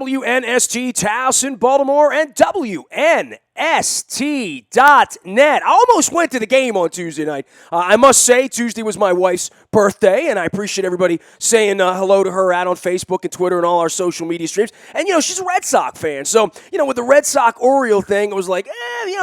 WNST Towson, Baltimore, and WNST.net. I almost went to the game on Tuesday night. I must say, Tuesday was my wife's birthday, and I appreciate everybody saying hello to her out on Facebook and Twitter and all our social media streams. And, she's a Red Sox fan. So, with the Red Sox-Oriole thing, it was like,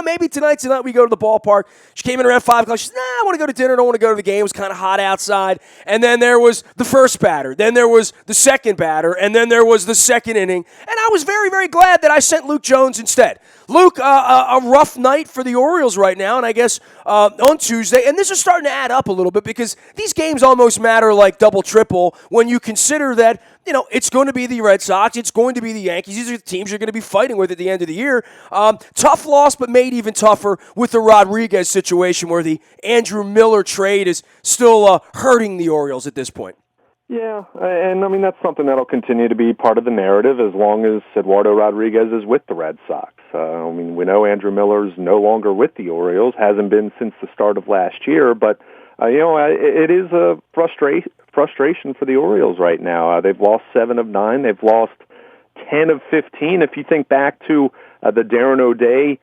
maybe tonight we go to the ballpark. She came in around 5 o'clock. She said, I want to go to dinner. I don't want to go to the game. It was kind of hot outside. And then there was the first batter. Then there was the second batter. And then there was the second inning. And I was very, very glad that I sent Luke Jones instead. Luke, a rough night for the Orioles right now, and I guess on Tuesday. And this is starting to add up a little bit because these games almost matter like double, triple when you consider that, it's going to be the Red Sox, it's going to be the Yankees. These are the teams you're going to be fighting with at the end of the year. Tough loss, but made even tougher with the Rodriguez situation where the Andrew Miller trade is still hurting the Orioles at this point. Yeah, and that's something that'll continue to be part of the narrative as long as Eduardo Rodriguez is with the Red Sox. We know Andrew Miller's no longer with the Orioles, hasn't been since the start of last year, but it is a frustration for the Orioles right now. They've lost 7 of 9. They've lost 10 of 15. If you think back to the Darren O'Day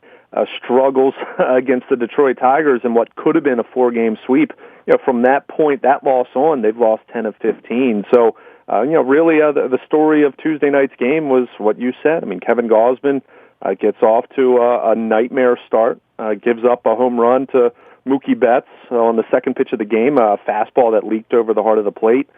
struggles against the Detroit Tigers and what could have been a 4-game sweep, from that point, that loss on, they've lost 10 of 15. So, really the story of Tuesday night's game was what you said. Kevin Gausman gets off to a nightmare start, gives up a home run to Mookie Betts on the second pitch of the game, a fastball that leaked over the heart of the plate,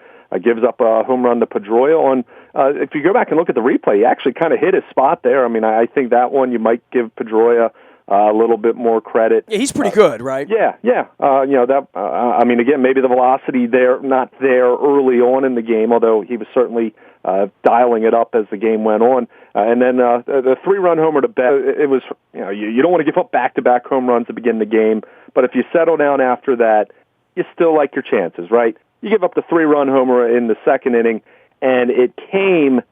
gives up a home run to Pedroia. If you go back and look at the replay, he actually kind of hit his spot there. I think that one you might give Pedroia a little bit more credit. Yeah, he's pretty good, right? Yeah. Again, maybe the velocity not there early on in the game, although he was certainly dialing it up as the game went on. And then the 3-run homer to Betts, it was, you don't want to give up back-to-back home runs to begin the game, but if you settle down after that, you still like your chances, right? You give up the 3-run homer in the second inning, and it came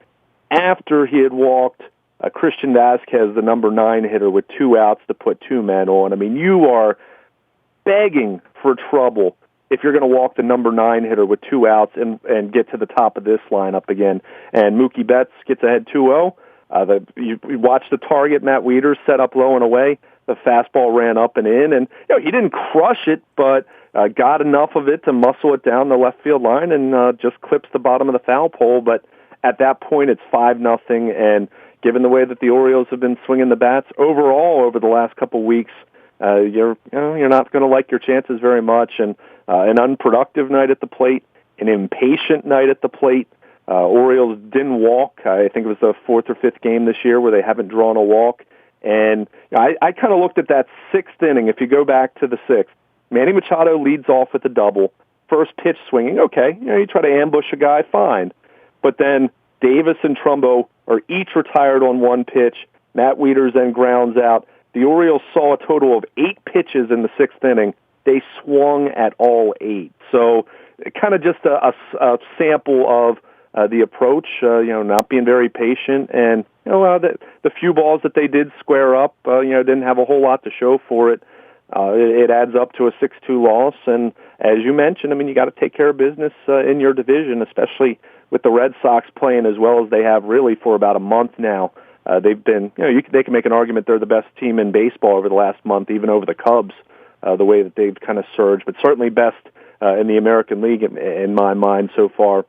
after he had walked Christian Vasquez, the number 9 hitter, with 2 outs to put 2 men on. You are begging for trouble if you're going to walk the number 9 hitter with 2 outs and get to the top of this lineup again. And Mookie Betts gets ahead 2-0. You watch the target, Matt Wieters, set up low and away. The fastball ran up and in, and he didn't crush it, but got enough of it to muscle it down the left field line and just clips the bottom of the foul pole. But at that point, it's 5-0, and given the way that the Orioles have been swinging the bats overall over the last couple weeks, you're not going to like your chances very much. And an unproductive night at the plate, an impatient night at the plate. Orioles didn't walk. I think it was the 4th or 5th game this year where they haven't drawn a walk. And I kind of looked at that 6th inning. If you go back to the 6th, Manny Machado leads off with a double. First pitch swinging, okay. You try to ambush a guy, fine. But then Davis and Trumbo are each retired on 1 pitch. Matt Wieters then grounds out. The Orioles saw a total of 8 pitches in the 6th inning. They swung at all 8. So kind of just a sample of the approach, not being very patient. And, the few balls that they did square up, didn't have a whole lot to show for it. It adds up to a 6-2 loss. And as you mentioned, you got to take care of business in your division, especially with the Red Sox playing as well as they have really for about a month now. They've been, they can make an argument they're the best team in baseball over the last month, even over the Cubs, the way that they've kind of surged, but certainly best in the American League in my mind so far.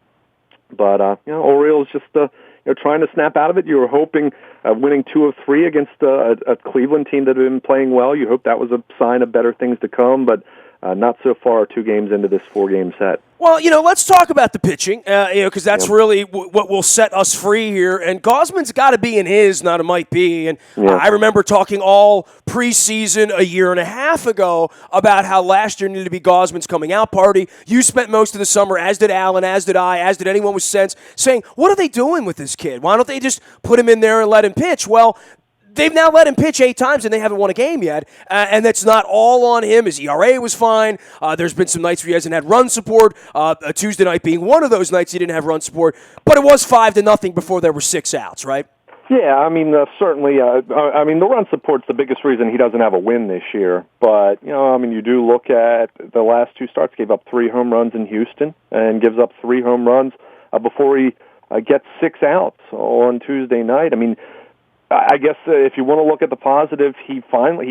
But, Orioles just trying to snap out of it. You were hoping winning 2 of 3 against a Cleveland team that had been playing well. You hope that was a sign of better things to come, but not so far 2 games into this 4-game set. Well, let's talk about the pitching, because that's really what will set us free here. And Gausman's got to be in his, not a might be. And I remember talking all preseason a year and a half ago about how last year needed to be Gausman's coming out party. You spent most of the summer, as did Alan, as did I, as did anyone with sense, saying, what are they doing with this kid? Why don't they just put him in there and let him pitch? Well, they've now let him pitch 8 times, and they haven't won a game yet. And that's not all on him. His ERA was fine. There's been some nights where he hasn't had run support. Tuesday night being one of those nights he didn't have run support. But it was 5-0 before there were 6 outs, right? Yeah, certainly. The run support's the biggest reason he doesn't have a win this year. But, you do look at the last 2 starts, gave up 3 home runs in Houston and gives up 3 home runs before he gets 6 outs on Tuesday night. I mean, I guess if you want to look at the positive, he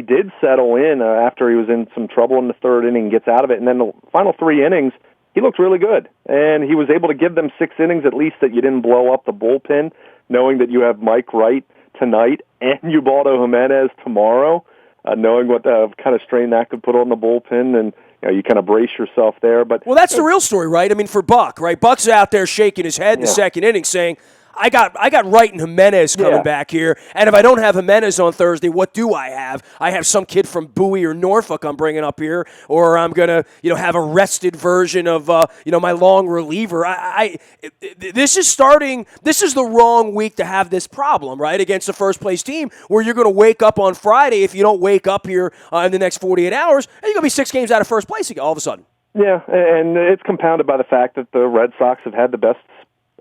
did settle in after he was in some trouble in the third inning, gets out of it, and then the final 3 innings, he looked really good. And he was able to give them 6 innings at least that you didn't blow up the bullpen, knowing that you have Mike Wright tonight and Ubaldo Jimenez tomorrow, knowing what kind of strain that could put on the bullpen, and you kind of brace yourself there. But well, that's the real story, right? I mean, for Buck, right? Buck's out there shaking his head in the second inning saying, I got Wright and Jimenez coming back here, and if I don't have Jimenez on Thursday, what do I have? I have some kid from Bowie or Norfolk I'm bringing up here, or I'm gonna have a rested version of my long reliever. This is the wrong week to have this problem, right? Against the first place team, where you're gonna wake up on Friday if you don't wake up here in the next 48 hours, and you're gonna be 6 games out of first place again all of a sudden. Yeah, and it's compounded by the fact that the Red Sox have had the best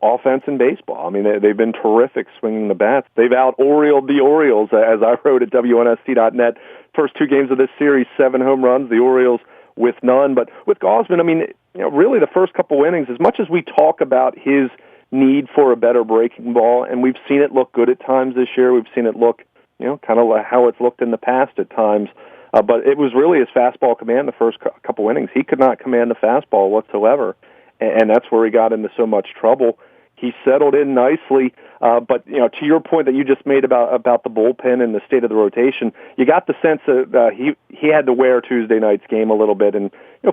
offense in baseball. I mean, they've been terrific swinging the bats. They've out-Orioled the Orioles, as I wrote at WNST.net. First 2 games of this series, 7 home runs, the Orioles with none. But with Gausman, I mean, really the first couple innings, as much as we talk about his need for a better breaking ball, and we've seen it look good at times this year, we've seen it look, kind of like how it's looked in the past at times, but it was really his fastball command the first couple innings. He could not command the fastball whatsoever, and that's where he got into so much trouble. He settled in nicely, but to your point that you just made about the bullpen and the state of the rotation, you got the sense that he had to wear Tuesday night's game a little bit, and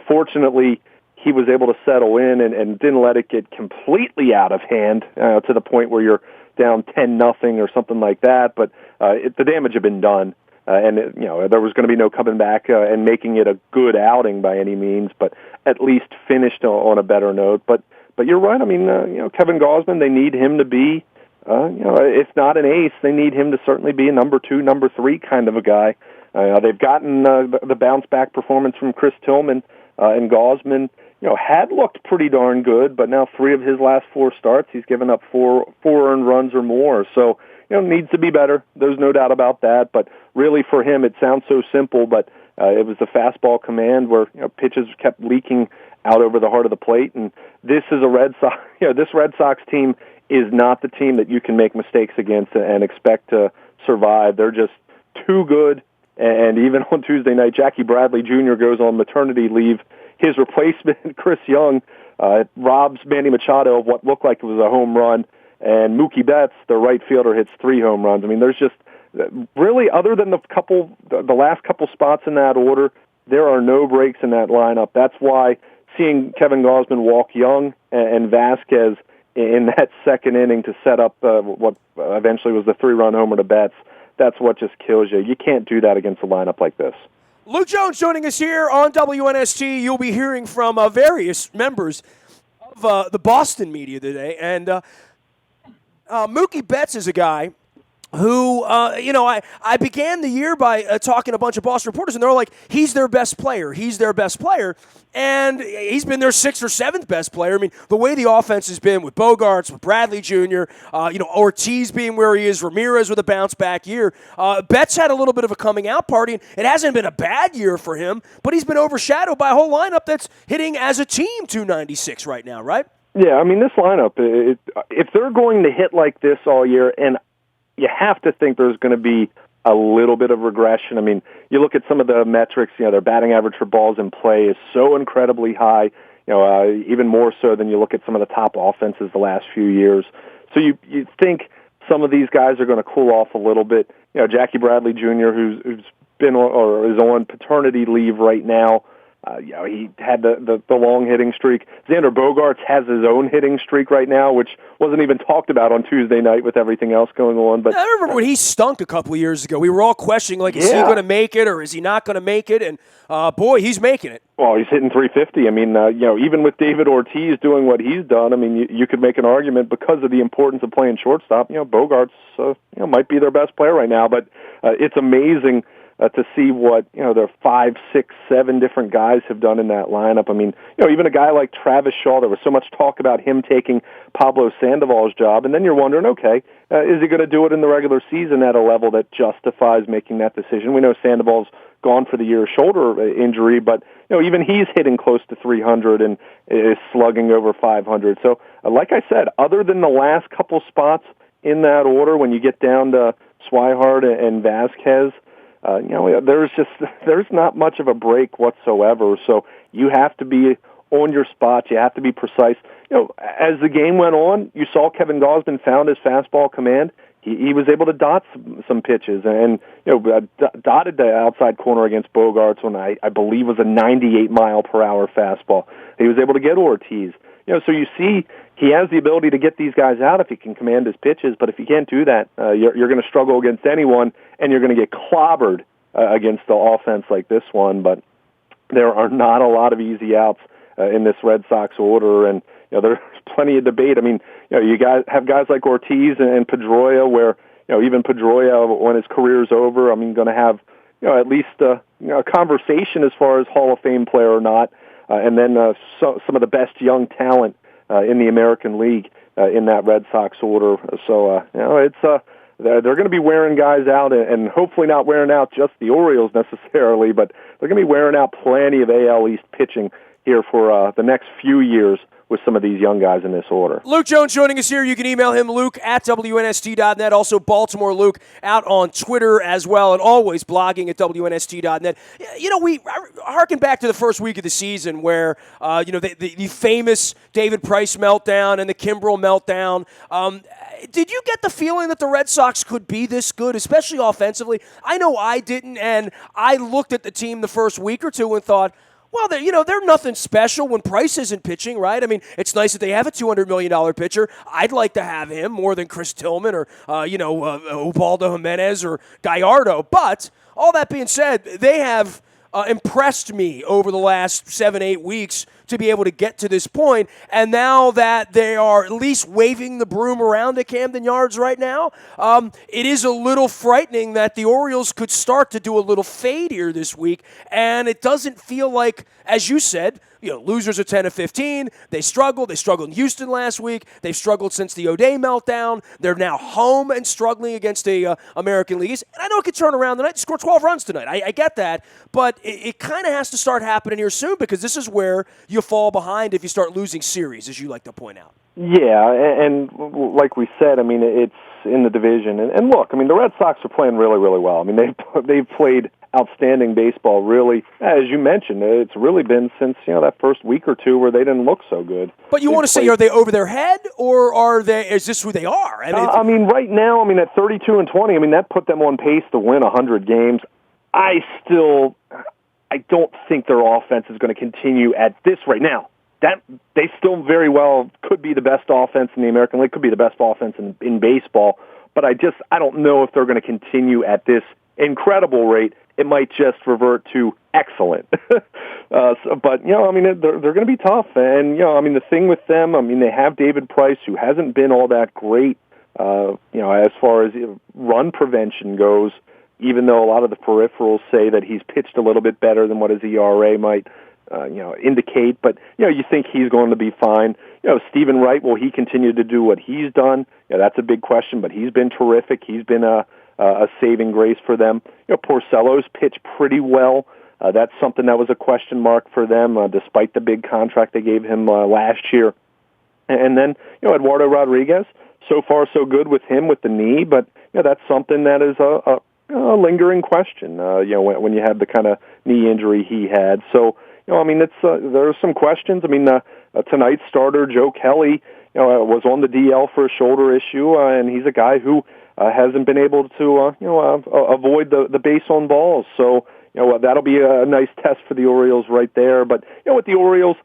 fortunately he was able to settle in and didn't let it get completely out of hand to the point where you're down 10-0 or something like that. But the damage had been done, and there was going to be no coming back and making it a good outing by any means, but at least finished on a better note. But you're right. I mean, Kevin Gausman, they need him to be, if not an ace, they need him to certainly be a number 2, number 3 kind of a guy. They've gotten the bounce-back performance from Chris Tillman, and Gausman, had looked pretty darn good, but now 3 of his last 4 starts, he's given up 4 earned runs or more. So, needs to be better. There's no doubt about that. But really for him, it sounds so simple, but it was the fastball command where pitches kept leaking out over the heart of the plate, and this is a Red Sox. This Red Sox team is not the team that you can make mistakes against and expect to survive. They're just too good. And even on Tuesday night, Jackie Bradley Jr. goes on maternity leave. His replacement, Chris Young, robs Manny Machado of what looked like it was a home run, and Mookie Betts, the right fielder, hits 3 home runs. I mean, there's just really, other than the last couple spots in that order, there are no breaks in that lineup. That's why seeing Kevin Gausman walk Young and Vasquez in that second inning to set up what eventually was the 3-run homer to Betts, that's what just kills you. You can't do that against a lineup like this. Luke Jones joining us here on WNST. You'll be hearing from various members of the Boston media today. And Mookie Betts is a guy who, I began the year by talking to a bunch of Boston reporters, and they're all like, he's their best player. He's their best player. And he's been their 6th or 7th best player. I mean, the way the offense has been with Bogarts, with Bradley Jr., Ortiz being where he is, Ramirez with a bounce-back year. Betts had a little bit of a coming-out party, and it hasn't been a bad year for him, but he's been overshadowed by a whole lineup that's hitting as a team 296 right now, right? Yeah, I mean, this lineup, if they're going to hit like this all year, and you have to think there's going to be a little bit of regression. I mean, you look at some of the metrics, their batting average for balls in play is so incredibly high, even more so than you look at some of the top offenses the last few years. So you think some of these guys are going to cool off a little bit. Jackie Bradley Jr., who's been or is on paternity leave right now, he had the long hitting streak. Xander Bogaerts has his own hitting streak right now, which wasn't even talked about on Tuesday night with everything else going on. But I remember when he stunk a couple of years ago. We were all questioning, is he going to make it or is he not going to make it? And, boy, he's making it. Well, he's hitting 350. I mean, even with David Ortiz doing what he's done, I mean, you could make an argument because of the importance of playing shortstop. Bogaerts might be their best player right now, but it's amazing to see what the 5, 6, 7 different guys have done in that lineup. I mean, even a guy like Travis Shaw, there was so much talk about him taking Pablo Sandoval's job, and then you're wondering, okay, is he going to do it in the regular season at a level that justifies making that decision? We know Sandoval's gone for the year shoulder injury, but even he's hitting close to 300 and is slugging over 500. So like I said, other than the last couple spots in that order, when you get down to Swihart and Vasquez, there's not much of a break whatsoever. So you have to be on your spot. You have to be precise. As the game went on, you saw Kevin Gausman found his fastball command. He was able to dot some pitches and dotted the outside corner against Bogarts on I believe was a 98-mile-per-hour fastball. He was able to get Ortiz. So you see he has the ability to get these guys out if he can command his pitches. But if you can't do that, you're going to struggle against anyone, and you're going to get clobbered against the offense like this one. But there are not a lot of easy outs in this Red Sox order, and there's plenty of debate. I mean, you guys have guys like Ortiz and Pedroia, where even Pedroia, when his career's over, going to have at least a conversation as far as Hall of Fame player or not, and then some of the best young talent in the American League in that Red Sox order. So it's they're going to be wearing guys out, and hopefully not wearing out just the Orioles necessarily, but they're going to be wearing out plenty of AL East pitching here for the next few years with some of these young guys in this order. Luke Jones joining us here. You can email him, Luke at WNST.net. Also, Baltimore Luke out on Twitter as well, and always blogging at WNST.net. We harken back to the first week of the season where, the famous David Price meltdown and the Kimbrel meltdown. Did you get the feeling that the Red Sox could be this good, especially offensively? I know I didn't, and I looked at the team the first week or two and thought, well, they're nothing special when Price isn't pitching, right? I mean, it's nice that they have a $200 million pitcher. I'd like to have him more than Chris Tillman or, Ubaldo Jimenez or Gallardo. But all that being said, they have impressed me over the last 7-8 weeks to be able to get to this point. And now that they are at least waving the broom around at Camden Yards right now, it is a little frightening that the Orioles could start to do a little fade here this week. And it doesn't feel like, as you said, losers are 10-15. They struggled. They struggled in Houston last week. They've struggled since the O'Day meltdown. They're now home and struggling against the American League East. And I know it could turn around tonight. Score 12 runs tonight. I get that. But it kind of has to start happening here soon, because this is where you fall behind if you start losing series, as you like to point out. Yeah, and like we said, it's in the division. And look, the Red Sox are playing really, really well. They've played outstanding baseball, really. As you mentioned, it's really been since that first week or two where they didn't look so good. But you want to say, are they over their head, or is this who they are? Right now, at 32-20, that put them on pace to win 100 games. I don't think their offense is going to continue at this right now. That they still very well could be the best offense in the American League, could be the best offense in baseball, but I don't know if they're going to continue at this incredible rate. It might just revert to excellent. But they're going to be tough, and the thing with them, they have David Price, who hasn't been all that great, as far as run prevention goes. Even though a lot of the peripherals say that he's pitched a little bit better than what his ERA might, indicate. But, you think he's going to be fine. Stephen Wright, will he continue to do what he's done? That's a big question, but he's been terrific. He's been a saving grace for them. Porcello's pitched pretty well. That's something that was a question mark for them, despite the big contract they gave him last year. And then, Eduardo Rodriguez, so far so good with him with the knee, but that's something that is a lingering question, when you have the kind of knee injury he had. So, it's there are some questions. Tonight's starter, Joe Kelly, was on the DL for a shoulder issue, and he's a guy who hasn't been able to, avoid the base on balls. So, that'll be a nice test for the Orioles right there. But, with the Orioles,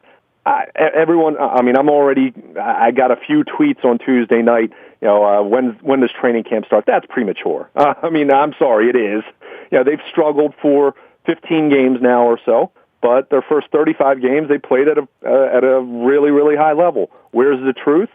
everyone, I got a few tweets on Tuesday night, when does training camp start? That's premature. I'm sorry, it is. They've struggled for 15 games now or so, but their first 35 games they played at a really, really high level. Where's the truth?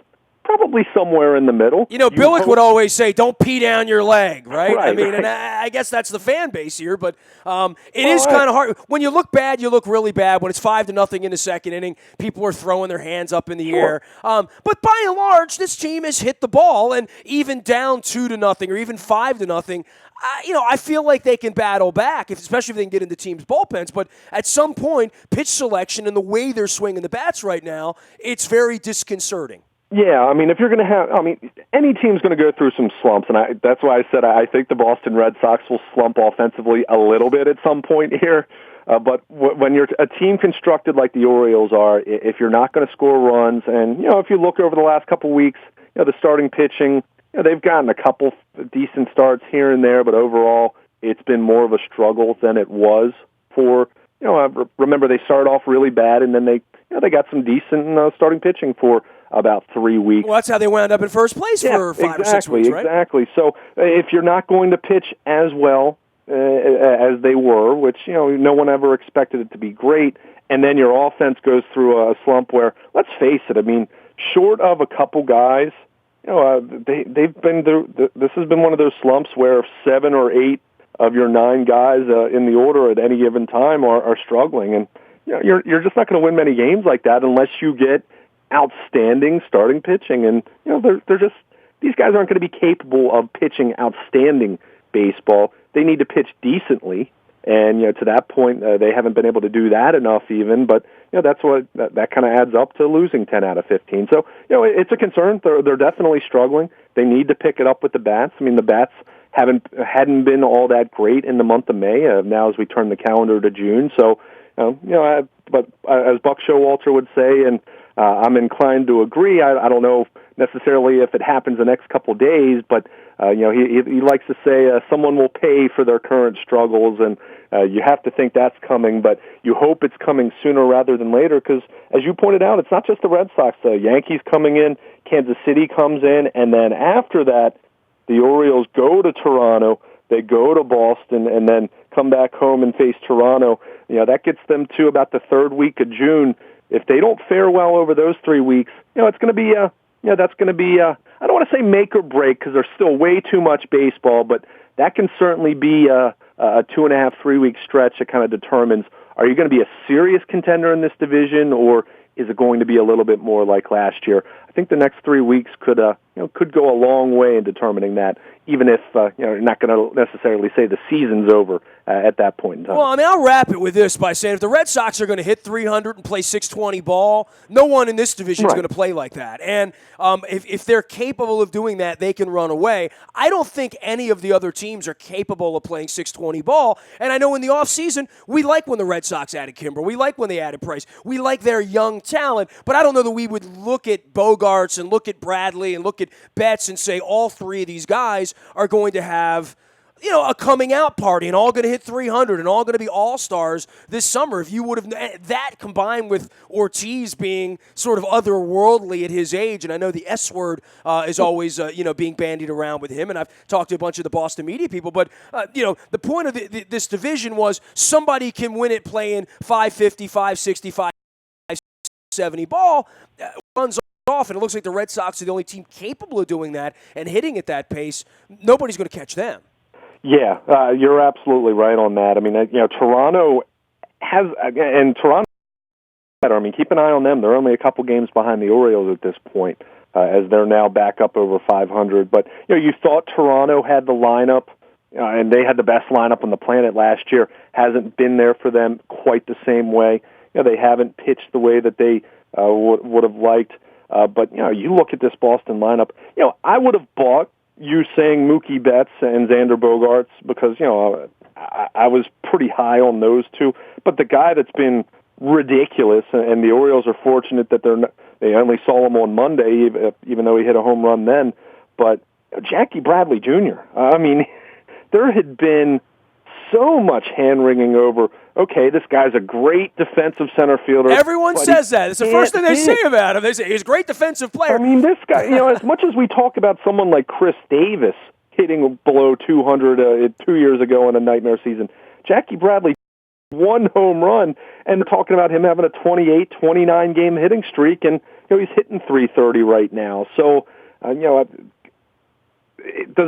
Probably somewhere in the middle. Billick would always say, don't pee down your leg, right? Right. And I guess that's the fan base here, but it is kind of hard. When you look bad, you look really bad. When it's 5-0 in the second inning, people are throwing their hands up in the air. But by and large, this team has hit the ball, and even down 2-0 or even 5-0, I feel like they can battle back, especially if they can get into teams' bullpens. But at some point, pitch selection and the way they're swinging the bats right now, it's very disconcerting. Yeah, I mean, if you're going to have, I mean, any team's going to go through some slumps, and that's why I said I think the Boston Red Sox will slump offensively a little bit at some point here. But when you're a team constructed like the Orioles are, if you're not going to score runs, and if you look over the last couple weeks, the starting pitching, they've gotten a couple decent starts here and there, but overall, it's been more of a struggle than it was for. I remember they started off really bad, and then they got some decent starting pitching for about 3 weeks. Well, that's how they wound up in first place for 5 or 6 weeks, right? Exactly. So if you're not going to pitch as well as they were, which no one ever expected it to be great, and then your offense goes through a slump where, let's face it, I mean, short of a couple guys, they've been through. This has been one of those slumps where 7 or 8 of your 9 guys in the order at any given time are struggling, and you're just not going to win many games like that unless you get outstanding starting pitching, and they're just, these guys aren't going to be capable of pitching outstanding baseball. They need to pitch decently, and to that point they haven't been able to do that enough even. But that's what that kind of adds up to losing 10 out of 15. So it's a concern. They're definitely struggling. They need to pick it up with the bats. I mean, the bats hadn't been all that great in the month of May. Now as we turn the calendar to June, so but as Buck Showalter would say, and I'm inclined to agree. I don't know necessarily if it happens the next couple of days, but he likes to say someone will pay for their current struggles, and you have to think that's coming. But you hope it's coming sooner rather than later, because as you pointed out, it's not just the Red Sox. The Yankees coming in, Kansas City comes in, and then after that, the Orioles go to Toronto. They go to Boston, and then come back home and face Toronto. That gets them to about the third week of June. If they don't fare well over those 3 weeks, it's going to be that's going to be I don't want to say make or break, because there's still way too much baseball, but that can certainly be a 2.5, 3 week stretch that kind of determines, are you going to be a serious contender in this division, or is it going to be a little bit more like last year? I think the next 3 weeks could go a long way in determining that, even if you're not going to necessarily say the season's over at that point in time. Well, I mean, I'll wrap it with this by saying, if the Red Sox are going to hit 300 and play 620 ball, no one in this division is going to play like that. And if they're capable of doing that, they can run away. I don't think any of the other teams are capable of playing 620 ball. And I know in the offseason, we like when the Red Sox added Kimbrel. We like when they added Price. We like their young talent. But I don't know that we would look at Bogarts and look at Bradley and look at Betts and say all 3 of these guys are going to have a coming out party and all going to hit 300 and all going to be all-stars this summer. If you would have that combined with Ortiz being sort of otherworldly at his age, and I know the S word is always being bandied around with him, and I've talked to a bunch of the Boston media people, but the point of this division was somebody can win it playing 550, 560, 570 ball, runs off, and it looks like the Red Sox are the only team capable of doing that and hitting at that pace. Nobody's going to catch them. Yeah, you're absolutely right on that. I mean, Toronto has, and Toronto, I mean, keep an eye on them. They're only a couple games behind the Orioles at this point, as they're now back up over 500. But, you thought Toronto had the lineup, and they had the best lineup on the planet last year. Hasn't been there for them quite the same way. They haven't pitched the way that they would have liked. But, you look at this Boston lineup, I would have bought you saying Mookie Betts and Xander Bogaerts, because, I was pretty high on those two. But the guy that's been ridiculous, and the Orioles are fortunate that they only saw him on Monday, even though he hit a home run then. But Jackie Bradley Jr., I mean, there had been so much hand-wringing over, okay, this guy's a great defensive center fielder. Everyone says that. It's the first thing they say about him. They say he's a great defensive player. I mean, this guy, as much as we talk about someone like Chris Davis hitting below 200 2 years ago in a nightmare season, Jackie Bradley, 1 home run, and talking about him having a 28, 29-game hitting streak, and he's hitting 330 right now. So, does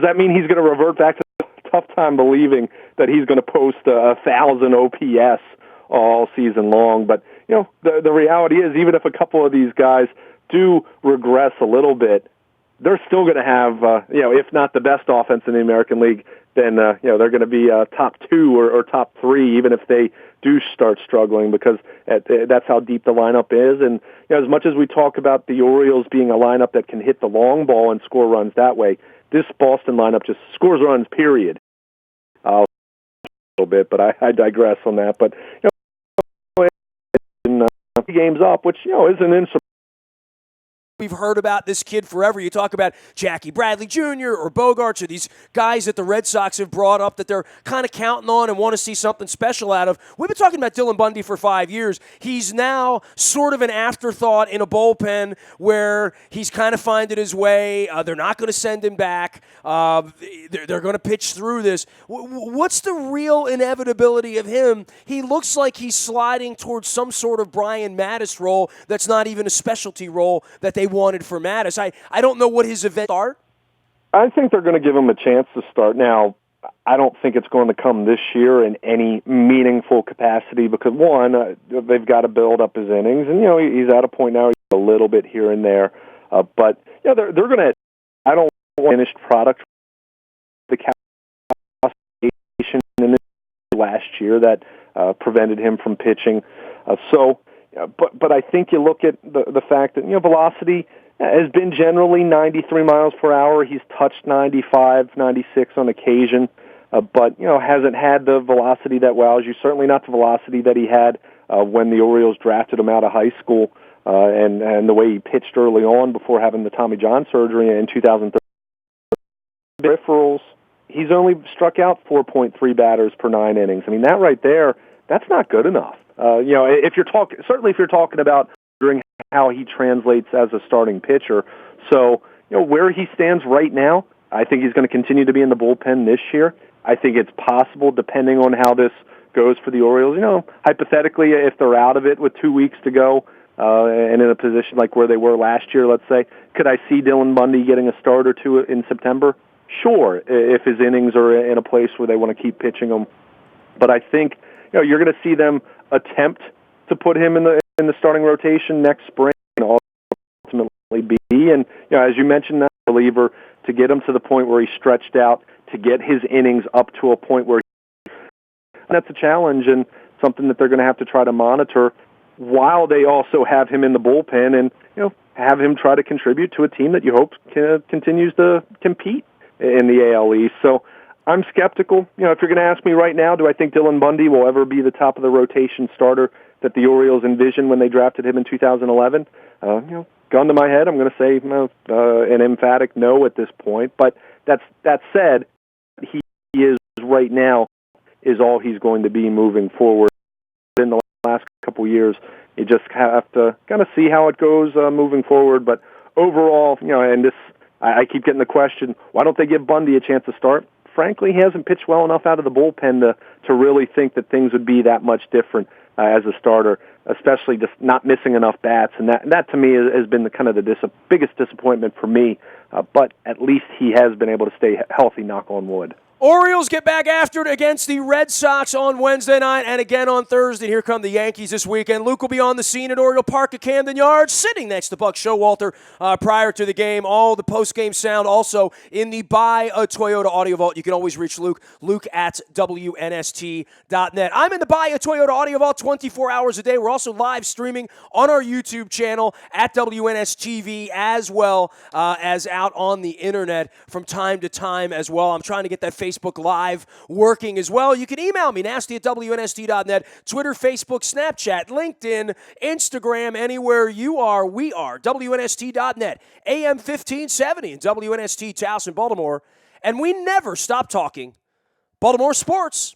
that mean he's going to revert back to tough time believing that he's going to post 1,000 OPS all season long? But the reality is, even if a couple of these guys do regress a little bit, they're still going to have, if not the best offense in the American League, then they're going to be top 2 or top 3, even if they do start struggling, because that's how deep the lineup is. And as much as we talk about the Orioles being a lineup that can hit the long ball and score runs that way, this Boston lineup just scores runs, period. A little bit, but I digress on that. But games up, which isn't insurmountable. We've heard about this kid forever. You talk about Jackie Bradley Jr. or Bogarts or these guys that the Red Sox have brought up that they're kind of counting on and want to see something special out of. We've been talking about Dylan Bundy for 5 years. He's now sort of an afterthought in a bullpen where he's kind of finding his way. They're not going to send him back. They're going to pitch through this. What's the real inevitability of him? He looks like he's sliding towards some sort of Brian Mattis role that's not even a specialty role that they wanted for Mattis. I don't know what his events are. I think they're going to give him a chance to start. Now, I don't think it's going to come this year in any meaningful capacity because, one, they've got to build up his innings. And, he's at a point now, he's a little bit here and there. But, they're going to – I don't want finished product. The calculation in last year that prevented him from pitching. But I think you look at the fact that, velocity has been generally 93 miles per hour. He's touched 95, 96 on occasion, but, hasn't had the velocity that wows you. Certainly not the velocity that he had when the Orioles drafted him out of high school and the way he pitched early on before having the Tommy John surgery in 2013. Peripherals, he's only struck out 4.3 batters per 9 innings. I mean, that right there, that's not good enough. If you're talking about how he translates as a starting pitcher. So, where he stands right now, I think he's going to continue to be in the bullpen this year. I think it's possible, depending on how this goes for the Orioles, hypothetically, if they're out of it with 2 weeks to go, and in a position like where they were last year, let's say, could I see Dylan Bundy getting a start or two in September? Sure, if his innings are in a place where they want to keep pitching them. But I think, you're going to see them attempt to put him in the starting rotation next spring and ultimately be. And as you mentioned, that reliever, to get him to the point where he's stretched out, to get his innings up to a point where that's a challenge and something that they're going to have to try to monitor while they also have him in the bullpen and have him try to contribute to a team that you hope continues to compete in the AL East. So I'm skeptical. If you're going to ask me right now, do I think Dylan Bundy will ever be the top of the rotation starter that the Orioles envisioned when they drafted him in 2011? Gun to my head, I'm going to say an emphatic no at this point. But that said, he is right now is all he's going to be moving forward. In the last couple of years, you just have to kind of see how it goes moving forward. But overall, and this, I keep getting the question, why don't they give Bundy a chance to start? Frankly, he hasn't pitched well enough out of the bullpen to really think that things would be that much different as a starter, especially just not missing enough bats. And that to me has been the biggest disappointment for me. But at least he has been able to stay healthy, knock on wood. Orioles get back after it against the Red Sox on Wednesday night and again on Thursday. Here come the Yankees this weekend. Luke will be on the scene at Oriole Park at Camden Yards, sitting next to Buck Showalter prior to the game. All the post-game sound also in the Buy a Toyota Audio Vault. You can always reach Luke at WNST.net. I'm in the Buy a Toyota Audio Vault 24 hours a day. We're also live streaming on our YouTube channel at WNSTV as well as out on the internet from time to time as well. I'm trying to get that Facebook Live working as well. You can email me, nasty at WNST.net, Twitter, Facebook, Snapchat, LinkedIn, Instagram, anywhere you are, we are. WNST.net, AM 1570 in WNST Towson, Baltimore. And we never stop talking Baltimore sports.